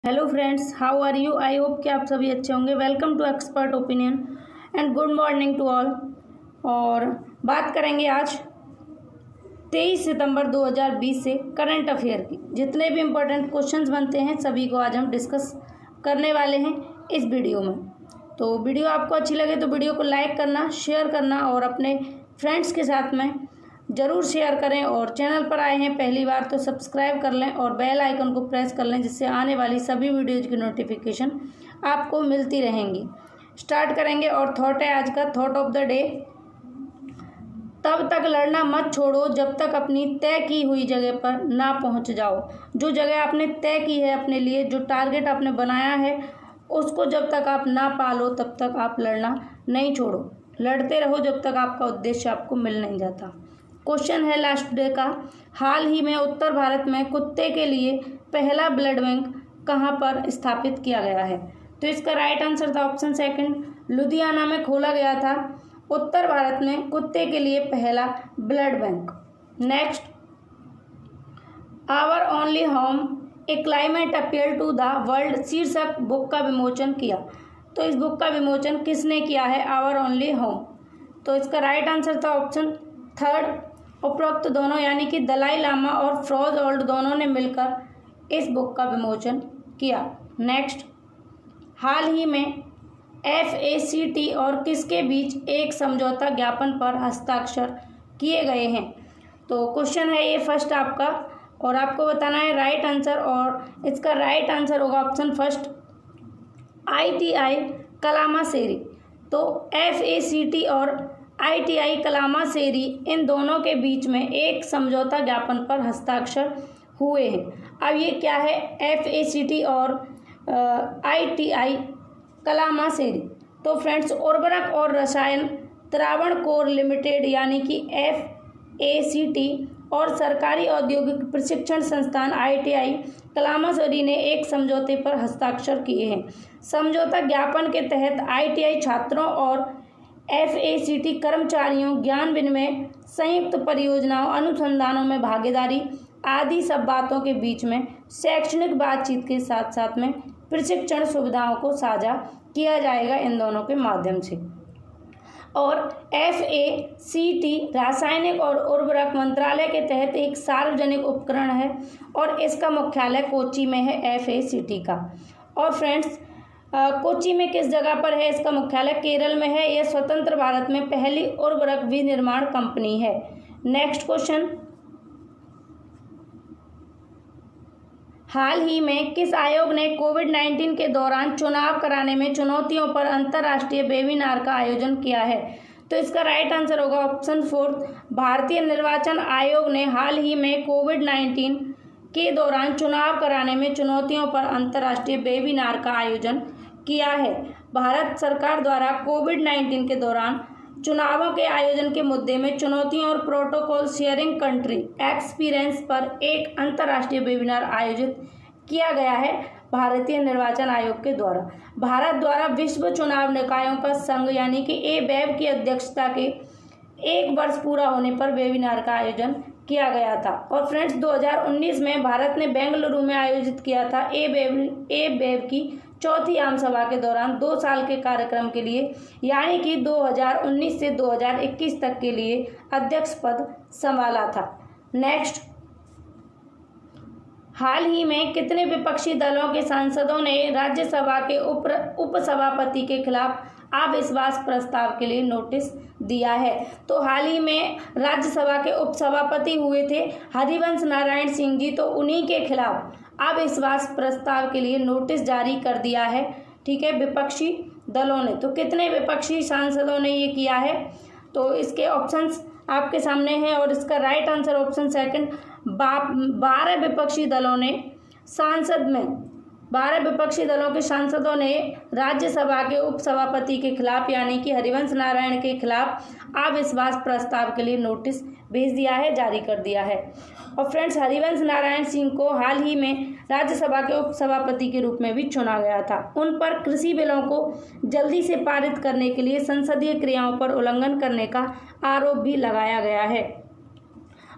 Hello friends, how are you? I hope कि आप सभी अच्छे होंगे। Welcome to expert opinion and good morning to all. और बात करेंगे आज 23 सितंबर 2020 से करंट अफेयर की। जितने भी इम्पोर्टेंट क्वेश्चंस बनते हैं सभी को आज हम डिस्कस करने वाले हैं इस वीडियो में। तो वीडियो आपको अच्छी लगे तो वीडियो को लाइक करना, शेयर करना और अपने फ्रेंड्स के साथ में ज़रूर शेयर करें। और चैनल पर आए हैं पहली बार तो सब्सक्राइब कर लें और बेल आइकन को प्रेस कर लें, जिससे आने वाली सभी वीडियोज़ की नोटिफिकेशन आपको मिलती रहेंगी। स्टार्ट करेंगे और थॉट है आज का। थॉट ऑफ द डे: तब तक लड़ना मत छोड़ो जब तक अपनी तय की हुई जगह पर ना पहुंच जाओ। जो जगह आपने तय की है अपने लिए, जो टारगेट आपने बनाया है, उसको जब तक आप ना पालो तब तक आप लड़ना नहीं छोड़ो। लड़ते रहो जब तक आपका उद्देश्य आपको मिल नहीं जाता। क्वेश्चन है लास्ट डे का: हाल ही में उत्तर भारत में कुत्ते के लिए पहला ब्लड बैंक कहाँ पर स्थापित किया गया है? तो इसका राइट आंसर था ऑप्शन सेकंड, लुधियाना में खोला गया था उत्तर भारत में कुत्ते के लिए पहला blood bank. Next, our only home a climate appeal to the world शीर्षक बुक का विमोचन किया। तो इस बुक का विमोचन किसने किया है? Our only home. तो इसका राइट आंसर था ऑप्शन थर्ड, उपरोक्त दोनों यानी कि दलाई लामा और फ्रोज ओल्ड दोनों ने मिलकर इस बुक का विमोचन किया। नेक्स्ट, हाल ही में FACT और किसके बीच एक समझौता ज्ञापन पर हस्ताक्षर किए गए हैं? तो क्वेश्चन है ये फर्स्ट आपका, और आपको बताना है राइट आंसर। और इसका राइट आंसर होगा ऑप्शन फर्स्ट, ITI कलामासेरी। तो FACT और ITI कलामासेरी, इन दोनों के बीच में एक समझौता ज्ञापन पर हस्ताक्षर हुए हैं। अब ये क्या है FACT और ITI कलामासेरी? तो फ्रेंड्स, उर्वरक और रसायन त्रावणकोर लिमिटेड यानी कि FACT और सरकारी औद्योगिक प्रशिक्षण संस्थान ITI कलामासेरी ने एक समझौते पर हस्ताक्षर किए हैं। समझौता ज्ञापन के तहत ITI छात्रों और FACT कर्मचारियों ज्ञान विनिमय, संयुक्त परियोजनाओं, अनुसंधानों में भागीदारी आदि सब बातों के बीच में शैक्षणिक बातचीत के साथ साथ में प्रशिक्षण सुविधाओं को साझा किया जाएगा इन दोनों के माध्यम से। और FACT रासायनिक और उर्वरक मंत्रालय के तहत एक सार्वजनिक उपकरण है और इसका मुख्यालय कोच्चि में है FACT का। और फ्रेंड्स, कोच्चि में किस जगह पर है इसका मुख्यालय? केरल में है। यह स्वतंत्र भारत में पहली उर्वरक विनिर्माण कंपनी है। नेक्स्ट क्वेश्चन, हाल ही में किस आयोग ने कोविड-19 के दौरान चुनाव कराने में चुनौतियों पर अंतर्राष्ट्रीय वेबिनार का आयोजन किया है? तो इसका राइट आंसर होगा ऑप्शन फोर्थ, भारतीय निर्वाचन आयोग ने हाल ही में कोविड-19 के दौरान चुनाव कराने में चुनौतियों पर अंतर्राष्ट्रीय वेबिनार का आयोजन किया है। भारत सरकार द्वारा कोविड-19 के दौरान चुनावों के आयोजन के मुद्दे में चुनौतियों और प्रोटोकॉल शेयरिंग कंट्री एक्सपीरियंस पर एक अंतर्राष्ट्रीय वेबिनार आयोजित किया गया है भारतीय निर्वाचन आयोग के द्वारा। भारत द्वारा विश्व चुनाव निकायों का संघ यानी कि AWAB की अध्यक्षता के 1 वर्ष पूरा होने पर वेबिनार का आयोजन किया गया था। और फ्रेंड्स, 2019 में भारत ने बेंगलुरु में आयोजित किया था AWAB की चौथी आम सभा के दौरान 2 साल के कार्यक्रम के लिए यानी कि 2019 से 2021 तक के लिए अध्यक्ष पद संभाला था। नेक्स्ट, हाल ही में कितने विपक्षी दलों के सांसदों ने राज्यसभा के उपसभापति के खिलाफ अविश्वास प्रस्ताव के लिए नोटिस दिया है? तो हाल ही में राज्यसभा के उपसभापति हुए थे हरिवंश नारायण सिंह जी, तो उन्हीं के खिलाफ अविश्वास प्रस्ताव के लिए नोटिस जारी कर दिया है। ठीक है, विपक्षी दलों ने। तो कितने विपक्षी सांसदों ने ये किया है? तो इसके ऑप्शंस आपके सामने हैं और इसका राइट आंसर ऑप्शन सेकंड, 12 विपक्षी दलों ने 12 विपक्षी दलों के सांसदों ने राज्यसभा के उपसभापति के खिलाफ यानी कि हरिवंश नारायण के खिलाफ अविश्वास प्रस्ताव के लिए नोटिस भेज दिया है, जारी कर दिया है। और फ्रेंड्स, हरिवंश नारायण सिंह को हाल ही में राज्यसभा के उपसभापति के रूप में भी चुना गया था। उन पर कृषि बिलों को जल्दी से पारित करने के लिए संसदीय क्रियाओं पर उल्लंघन करने का आरोप भी लगाया गया है।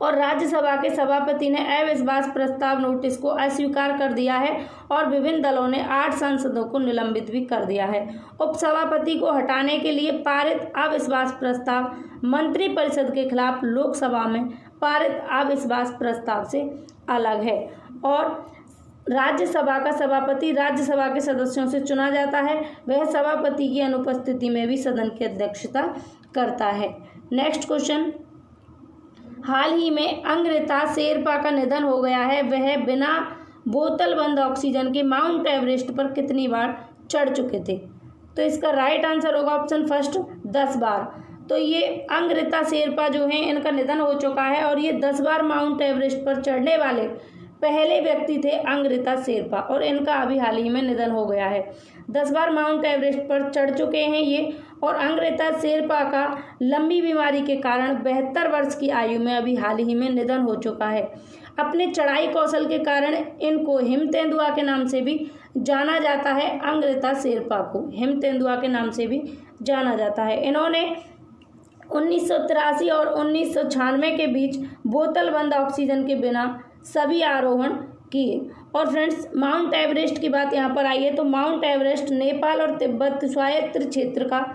और राज्यसभा के सभापति ने अविश्वास प्रस्ताव नोटिस को अस्वीकार कर दिया है और विभिन्न दलों ने 8 सांसदों को निलंबित भी कर दिया है। उपसभापति को हटाने के लिए पारित अविश्वास प्रस्ताव मंत्रिपरिषद के खिलाफ लोकसभा में पारित अविश्वास प्रस्ताव से अलग है और राज्यसभा का सभापति राज्यसभा के सदस्यों से चुना जाता है। वह सभापति की अनुपस्थिति में भी सदन की अध्यक्षता करता है। नेक्स्ट क्वेश्चन, हाल ही में अंग्रिता शेरपा का निधन हो गया है। वह बिना बोतल बंद ऑक्सीजन के माउंट एवरेस्ट पर कितनी बार चढ़ चुके थे? तो इसका राइट आंसर होगा ऑप्शन फर्स्ट 10 बार। तो ये अंग्रिता शेरपा जो हैं इनका निधन हो चुका है और ये 10 बार माउंट एवरेस्ट पर चढ़ने वाले पहले व्यक्ति थे अंग्रिता शेरपा और इनका अभी हाल ही में निधन हो गया है। 10 बार माउंट एवरेस्ट पर चढ़ चुके हैं ये और अंग्रिता शेरपा का लंबी बीमारी के कारण 72 वर्ष की आयु में अभी हाल ही में निधन हो चुका है। अपने चढ़ाई कौशल के कारण इनको हिमतेंदुआ के नाम से भी जाना जाता है। अंग्रिता शेरपा को हिमतेंदुआ के नाम से भी जाना जाता है। इन्होंने 1983 और 1996 के बीच बोतल बंद ऑक्सीजन के बिना सभी आरोहण किए। और फ्रेंड्स, माउंट एवरेस्ट की बात यहाँ पर आई है तो माउंट एवरेस्ट नेपाल और तिब्बत स्वायत्त क्षेत्र का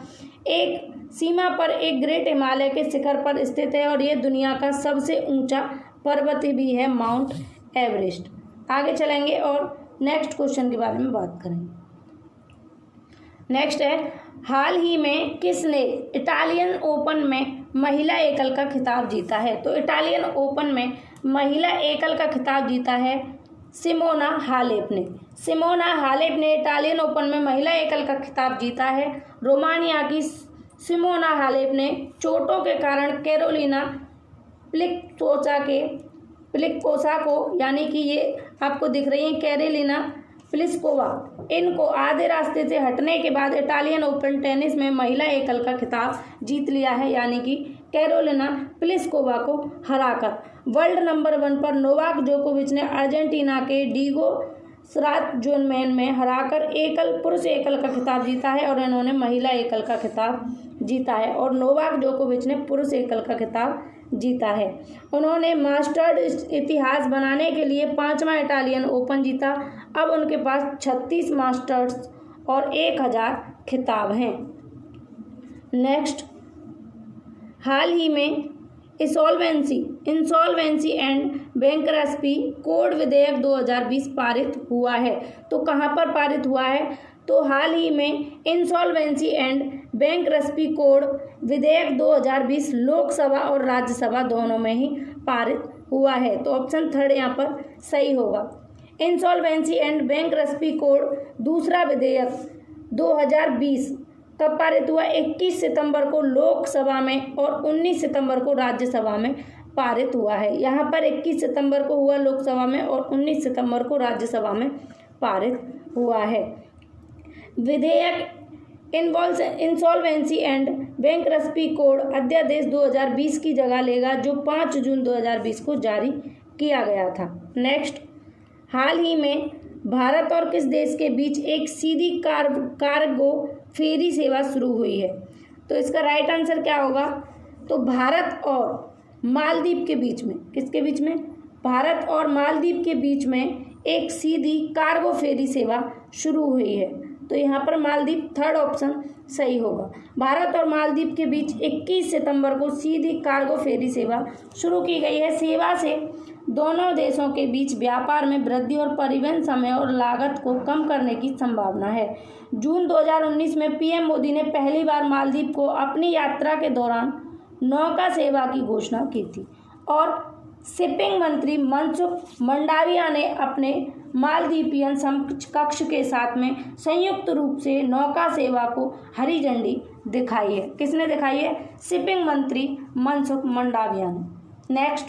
एक सीमा पर एक ग्रेट हिमालय के शिखर पर स्थित है और ये दुनिया का सबसे ऊंचा पर्वत भी है माउंट एवरेस्ट। आगे चलेंगे और नेक्स्ट क्वेश्चन के बारे में बात करेंगे। नेक्स्ट है, हाल ही में किसने इटालियन ओपन में महिला एकल का खिताब जीता है? तो इटालियन ओपन में महिला एकल का खिताब जीता है सिमोना हालेप ने। सिमोना हालेप ने इटालियन ओपन में महिला एकल का खिताब जीता है। रोमानिया की सिमोना हालेप ने चोटों के कारण कैरोलिना प्लिस्कोवा को यानी कि ये आपको दिख रही है कैरोलिना प्लिस्कोवा, इनको आधे रास्ते से हटने के बाद इटालियन ओपन टेनिस में महिला एकल का खिताब जीत लिया है, यानी कि कैरोलिना प्लिस्कोवा को हराकर। वर्ल्ड नंबर 1 पर नोवाक जोकोविच ने अर्जेंटीना के डीगो स्रातजोनमैन में हराकर पुरुष एकल का खिताब जीता है और इन्होंने महिला एकल का खिताब जीता है और नोवाक जोकोविच ने पुरुष एकल का खिताब जीता है। उन्होंने मास्टर्स इतिहास बनाने के लिए 5वां इटालियन ओपन जीता। अब उनके पास 36 मास्टर्स और 1000 खिताब हैं। नेक्स्ट, हाल ही में इंसॉल्वेंसी एंड बैंकरप्सी कोड विधेयक 2020 पारित हुआ है। तो कहाँ पर पारित हुआ है? तो हाल ही में इंसॉल्वेंसी एंड बैंकरप्सी कोड विधेयक 2020 लोकसभा और राज्यसभा दोनों में ही पारित हुआ है। तो ऑप्शन थर्ड यहाँ पर सही होगा। इंसॉल्वेंसी एंड बैंकरप्सी कोड दूसरा विधेयक 2020 कब पारित हुआ? 21 सितंबर को लोकसभा में और 19 सितंबर को राज्यसभा में पारित हुआ है। यहाँ पर 21 सितंबर को हुआ लोकसभा में और 19 सितंबर को राज्यसभा में पारित हुआ है। विधेयक इंसॉल्वेंसी एंड बैंकरप्सी कोड अध्यादेश 2020 की जगह लेगा जो 5 जून 2020 को जारी किया गया था। नेक्स्ट, हाल ही में भारत और किस देश के बीच एक सीधी कार्गो फेरी सेवा शुरू हुई है? तो इसका राइट आंसर क्या होगा? तो भारत और मालदीव के बीच में, किसके बीच में? भारत और मालदीव के बीच में एक सीधी कार्गो फेरी सेवा शुरू हुई है। तो यहाँ पर मालदीव थर्ड ऑप्शन सही होगा। भारत और मालदीव के बीच 21 सितंबर को सीधी कार्गो फेरी सेवा शुरू की गई है। सेवा से दोनों देशों के बीच व्यापार में वृद्धि और परिवहन समय और लागत को कम करने की संभावना है। जून 2019 में पीएम मोदी ने पहली बार मालदीव को अपनी यात्रा के दौरान नौका सेवा की घोषणा की थी और शिपिंग मंत्री मनसुख मंडाविया ने अपने मालदीपियन समकक्ष के साथ में संयुक्त रूप से नौका सेवा को हरी झंडी दिखाई है। किसने दिखाई है? शिपिंग मंत्री मनसुख मंडाविया ने। नेक्स्ट,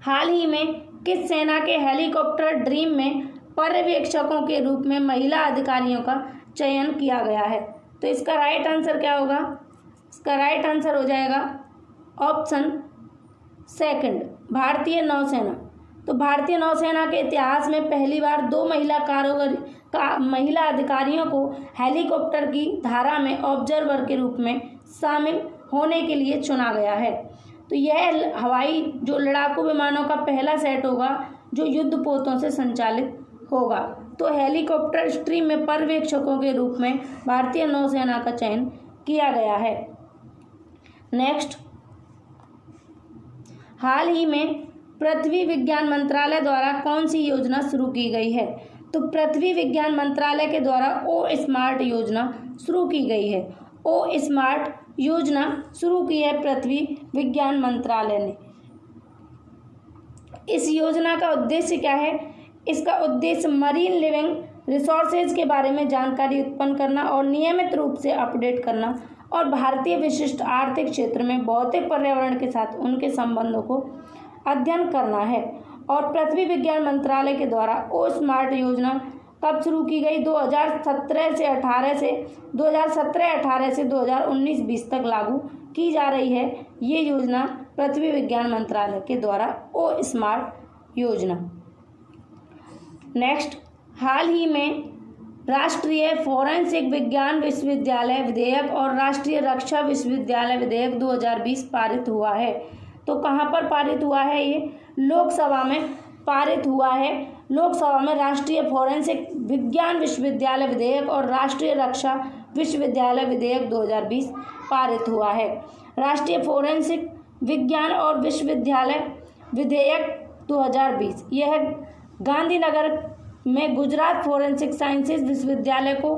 हाल ही में किस सेना के हेलीकॉप्टर ड्रीम में पर्यवेक्षकों के रूप में महिला अधिकारियों का चयन किया गया है? तो इसका राइट आंसर क्या होगा? इसका राइट आंसर हो जाएगा ऑप्शन सेकंड, भारतीय नौसेना। तो भारतीय नौसेना के इतिहास में पहली बार 2 महिला अधिकारियों को हेलीकॉप्टर की धारा में ऑब्जर्वर के रूप में शामिल होने के लिए चुना गया है। तो यह हवाई जो लड़ाकू विमानों का पहला सेट होगा जो युद्धपोतों से संचालित होगा। तो हेलीकॉप्टर स्ट्रीम में पर्यवेक्षकों के रूप में भारतीय नौसेना का चयन किया गया है। नेक्स्ट, हाल ही में पृथ्वी विज्ञान मंत्रालय द्वारा कौन सी योजना शुरू की गई है? तो पृथ्वी विज्ञान मंत्रालय के द्वारा ओ स्मार्ट योजना शुरू की गई है। ओ स्मार्ट योजना शुरू की है पृथ्वी विज्ञान मंत्रालय ने। इस योजना का उद्देश्य क्या है? इसका उद्देश्य मरीन लिविंग रिसोर्सेज के बारे में जानकारी उत्पन्न करना और नियमित रूप से अपडेट करना और भारतीय विशिष्ट आर्थिक क्षेत्र में भौतिक पर्यावरण के साथ उनके संबंधों को अध्ययन करना है। और पृथ्वी विज्ञान मंत्रालय के द्वारा ओ स्मार्ट योजना कब शुरू की गई? 2017 से 2019-20 तक लागू की जा रही है ये योजना पृथ्वी विज्ञान मंत्रालय के द्वारा ओ स्मार्ट योजना। नेक्स्ट, हाल ही में राष्ट्रीय फोरेंसिक विज्ञान विश्वविद्यालय विधेयक और राष्ट्रीय रक्षा विश्वविद्यालय विधेयक 2020 पारित हुआ है। तो कहाँ पर पारित हुआ है? ये लोकसभा में पारित हुआ है। लोकसभा में राष्ट्रीय फोरेंसिक विज्ञान विश्वविद्यालय विधेयक और राष्ट्रीय रक्षा विश्वविद्यालय विधेयक 2020 पारित हुआ है। राष्ट्रीय फोरेंसिक विज्ञान और विश्वविद्यालय विधेयक 2020 यह गांधीनगर में गुजरात फोरेंसिक साइंसेज विश्वविद्यालय को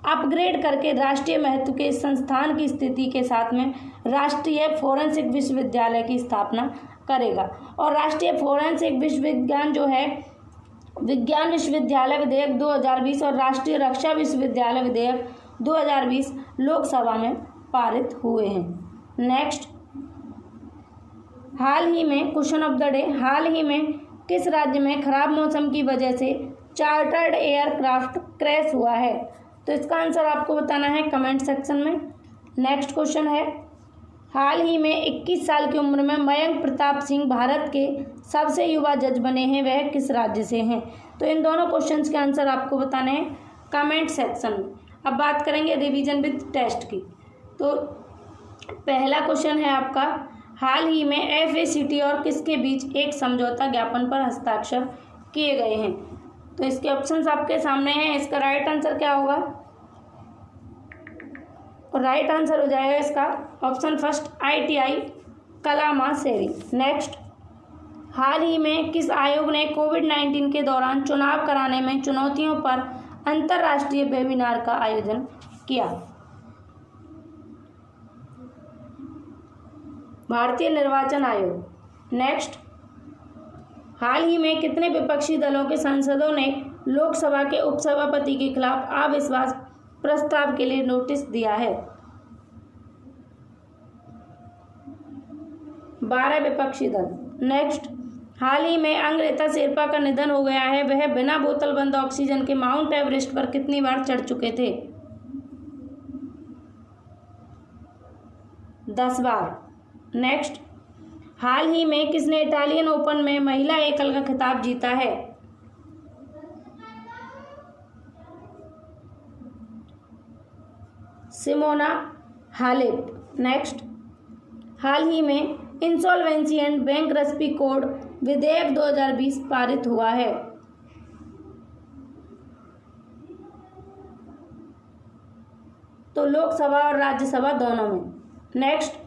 अपग्रेड करके राष्ट्रीय महत्व के संस्थान की स्थिति के साथ में राष्ट्रीय फोरेंसिक विश्वविद्यालय की स्थापना करेगा। और राष्ट्रीय फोरेंसिक विश्वविज्ञान जो है विज्ञान विश्वविद्यालय विधेयक 2020 और राष्ट्रीय रक्षा विश्वविद्यालय विधेयक 2020 लोकसभा में पारित हुए हैं। नेक्स्ट, हाल ही में क्वेश्चन ऑफ द डे, हाल ही में किस राज्य में खराब मौसम की वजह से चार्टर्ड एयरक्राफ्ट क्रैश हुआ है? तो इसका आंसर आपको बताना है कमेंट सेक्शन में। नेक्स्ट क्वेश्चन है, हाल ही में 21 साल की उम्र में मयंक प्रताप सिंह भारत के सबसे युवा जज बने हैं, वह किस राज्य से हैं? तो इन दोनों क्वेश्चंस के आंसर आपको बताने हैं कमेंट सेक्शन में। अब बात करेंगे रिवीजन विद टेस्ट की। तो पहला क्वेश्चन है आपका, हाल ही में FACT और किसके बीच एक समझौता ज्ञापन पर हस्ताक्षर किए गए हैं? तो इसके ऑप्शंस आपके सामने हैं। इसका राइट आंसर क्या होगा? और राइट आंसर हो जाएगा इसका option first ITI Kalamassery. Next, हाल ही में किस आयोग ने कोविड-19 के दौरान चुनाव कराने में चुनौतियों पर अंतर्राष्ट्रीय वेबिनार का आयोजन किया? भारतीय निर्वाचन आयोग। नेक्स्ट, हाल ही में कितने विपक्षी दलों के सांसदों ने लोकसभा के उपसभापति के खिलाफ अविश्वास प्रस्ताव के लिए नोटिस दिया है? 12 विपक्षी दल। नेक्स्ट, हाल ही में अंग्रेता शेरपा का निधन हो गया है, वह बिना बोतल बंद ऑक्सीजन के माउंट एवरेस्ट पर कितनी बार चढ़ चुके थे? 10 बार। नेक्स्ट, हाल ही में किसने इटालियन ओपन में महिला एकल का खिताब जीता है? Simona Halep. नेक्स्ट, हाल ही में इंसॉल्वेंसी एंड बैंकरप्सी कोड विधेयक 2020 पारित हुआ है? तो लोकसभा और राज्यसभा दोनों में। नेक्स्ट,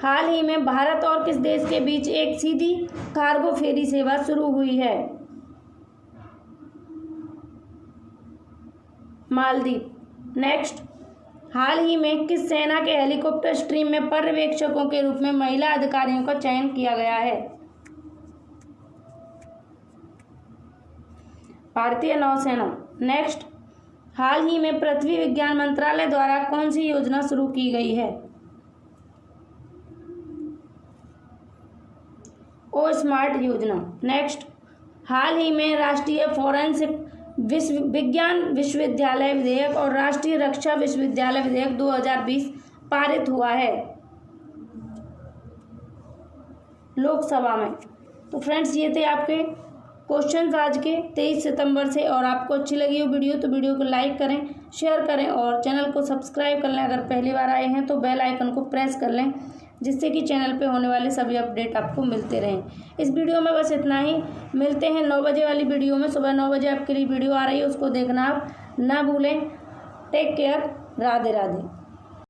हाल ही में भारत और किस देश के बीच एक सीधी कार्गो फेरी सेवा शुरू हुई है? मालदीव। नेक्स्ट, हाल ही में किस सेना के हेलीकॉप्टर स्ट्रीम में पर्यवेक्षकों के रूप में महिला अधिकारियों का चयन किया गया है? भारतीय नौसेना। नेक्स्ट, हाल ही में पृथ्वी विज्ञान मंत्रालय द्वारा कौन सी योजना शुरू की गई है? ओ स्मार्ट योजना। नेक्स्ट, हाल ही में राष्ट्रीय फोरेंसिक विज्ञान विश्वविद्यालय विधेयक और राष्ट्रीय रक्षा विश्वविद्यालय विधेयक 2020 पारित हुआ है लोकसभा में। तो फ्रेंड्स, ये थे आपके क्वेश्चंस आज के 23 सितंबर से। और आपको अच्छी लगी हो वीडियो तो वीडियो को लाइक करें, शेयर करें और चैनल को सब्सक्राइब कर लें। अगर पहली बार आए हैं तो बेल आइकन को प्रेस कर लें जिससे कि चैनल पे होने वाले सभी अपडेट आपको मिलते रहें। इस वीडियो में बस इतना ही। मिलते हैं 9 बजे वाली वीडियो में। सुबह 9 बजे आपके लिए वीडियो आ रही है, उसको देखना आप ना भूलें। Take care. राधे राधे।